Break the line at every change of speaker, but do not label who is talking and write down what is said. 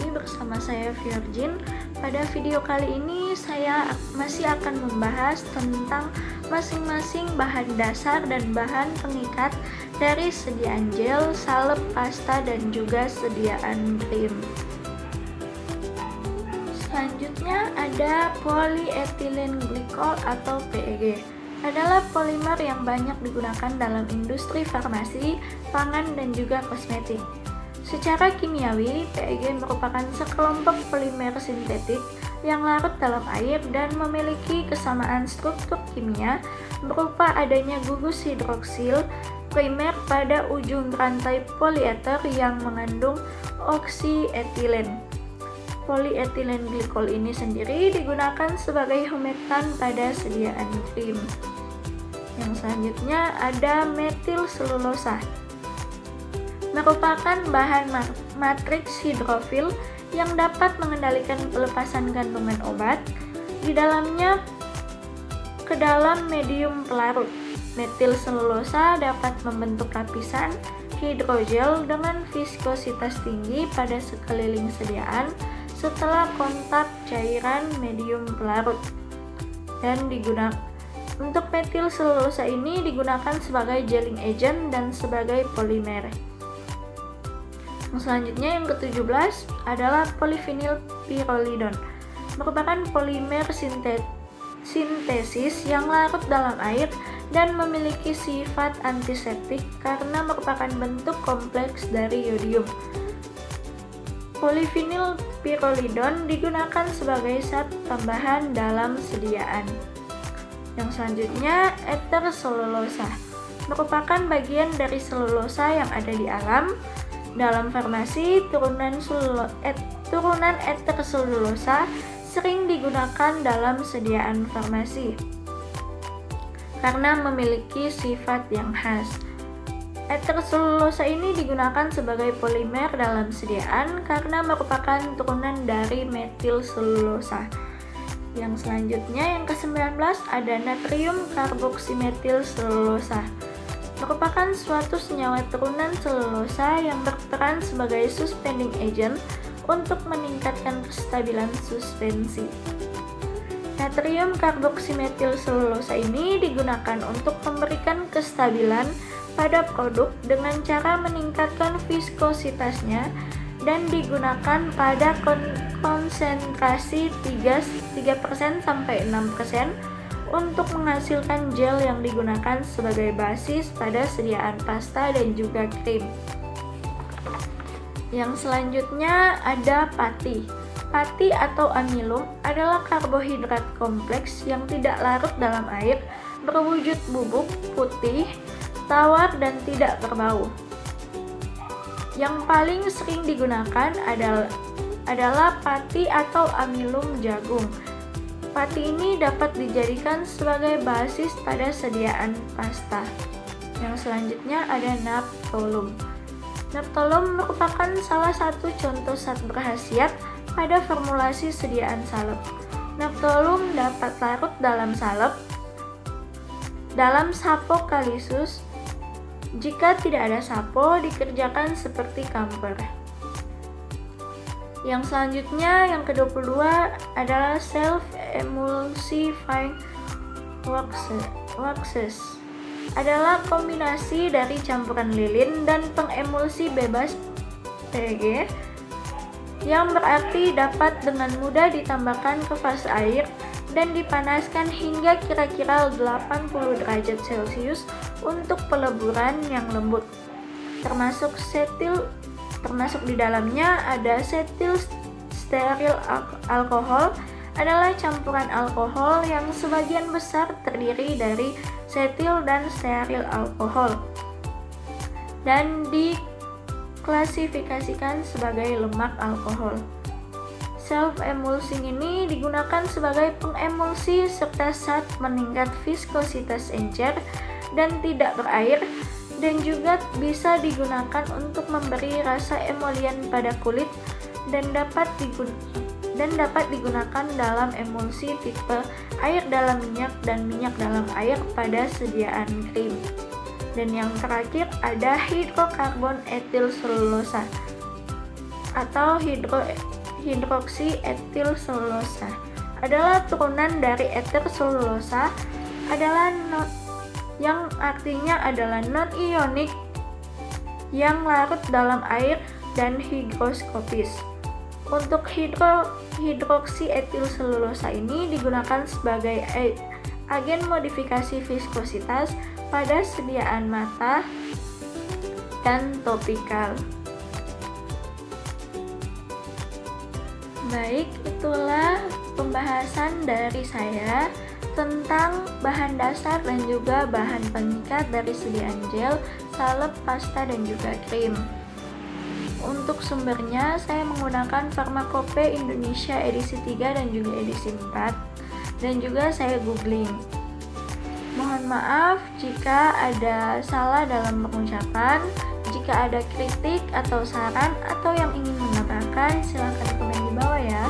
lagi bersama saya Virgin. Pada video kali ini saya masih akan membahas tentang masing-masing bahan dasar dan bahan pengikat dari sediaan gel, salep, pasta, dan juga sediaan krim. Selanjutnya ada polyethylene glycol atau PEG. Adalah polimer yang banyak digunakan dalam industri farmasi, pangan, dan juga kosmetik. Secara kimiawi, PEG merupakan sekelompok polimer sintetik yang larut dalam air dan memiliki kesamaan struktur kimia berupa adanya gugus hidroksil primer pada ujung rantai polyether yang mengandung oksietilen. Polyethylene glycol ini sendiri digunakan sebagai humektan pada sediaan krim. Yang selanjutnya ada metil selulosa. Merupakan bahan matriks hidrofil yang dapat mengendalikan pelepasan kandungan obat di dalamnya ke dalam medium pelarut. Metil selulosa dapat membentuk lapisan hidrogel dengan viskositas tinggi pada sekeliling sediaan setelah kontak cairan medium pelarut, dan untuk metil selulosa ini digunakan sebagai gelling agent dan sebagai polimer. Selanjutnya yang ke-17 adalah polyvinyl pyrrolidone. Merupakan polimer sintesis yang larut dalam air dan memiliki sifat antiseptik karena merupakan bentuk kompleks dari yodium. Polyvinyl pyrrolidone digunakan sebagai zat tambahan dalam sediaan. Yang selanjutnya, ether selulosa. Merupakan bagian dari selulosa yang ada di alam. Dalam farmasi, turunan ether selulosa sering digunakan dalam sediaan farmasi karena memiliki sifat yang khas. Ether selulosa ini digunakan sebagai polimer dalam sediaan karena merupakan turunan dari metil selulosa. Yang selanjutnya yang ke-19 ada natrium karboksimetil selulosa. Merupakan suatu senyawa turunan selulosa yang berperan sebagai suspending agent untuk meningkatkan kestabilan suspensi. Natrium karboksimetil selulosa ini digunakan untuk memberikan kestabilan pada produk dengan cara meningkatkan viskositasnya dan digunakan pada konsentrasi 3% sampai 6% untuk menghasilkan gel yang digunakan sebagai basis pada sediaan pasta dan juga krim. Yang selanjutnya ada pati. Pati atau amilum adalah karbohidrat kompleks yang tidak larut dalam air, berwujud bubuk, putih, tawar, dan tidak berbau. Yang paling sering digunakan adalah pati atau amilum jagung. Pati ini dapat dijadikan sebagai basis pada sediaan pasta. Yang selanjutnya ada naphthalum. Naphthalum merupakan salah satu contoh zat berkhasiat pada formulasi sediaan salep. Naphthalum dapat larut dalam salep, dalam sapo kalisus. Jika tidak ada sapo, dikerjakan seperti camphor. Yang selanjutnya, yang ke-22 adalah self-emulsifying waxes. Adalah kombinasi dari campuran lilin dan pengemulsi bebas PEG, yang berarti dapat dengan mudah ditambahkan ke fase air dan dipanaskan hingga kira-kira 80 derajat Celcius untuk peleburan yang lembut. Termasuk di dalamnya ada cetyl steril alkohol, adalah campuran alkohol yang sebagian besar terdiri dari cetyl dan steril alkohol dan diklasifikasikan sebagai lemak alkohol. Self-emulsing ini digunakan sebagai pengemulsi serta zat meningkat viskositas encer dan tidak berair, dan juga bisa digunakan untuk memberi rasa emolian pada kulit dan dapat digunakan dalam emulsi tipe air dalam minyak dan minyak dalam air pada sediaan krim. Dan yang terakhir ada hidrokarbon etil selulosa atau hidroksietil selulosa adalah turunan dari eter selulosa, yang artinya adalah non-ionik yang larut dalam air dan higroskopis. Untuk hidroksietil selulosa ini digunakan sebagai agen modifikasi viskositas pada sediaan mata dan topikal. Baik, itulah pembahasan dari saya tentang bahan dasar dan juga bahan pengikat dari sediaan gel, salep, pasta, dan juga krim. Untuk sumbernya, saya menggunakan Pharmacope Indonesia edisi 3 dan juga edisi 4, dan juga saya googling. Mohon maaf jika ada salah dalam pengucapan. Jika ada kritik atau saran atau yang ingin menambahkan, silakan komen di bawah ya.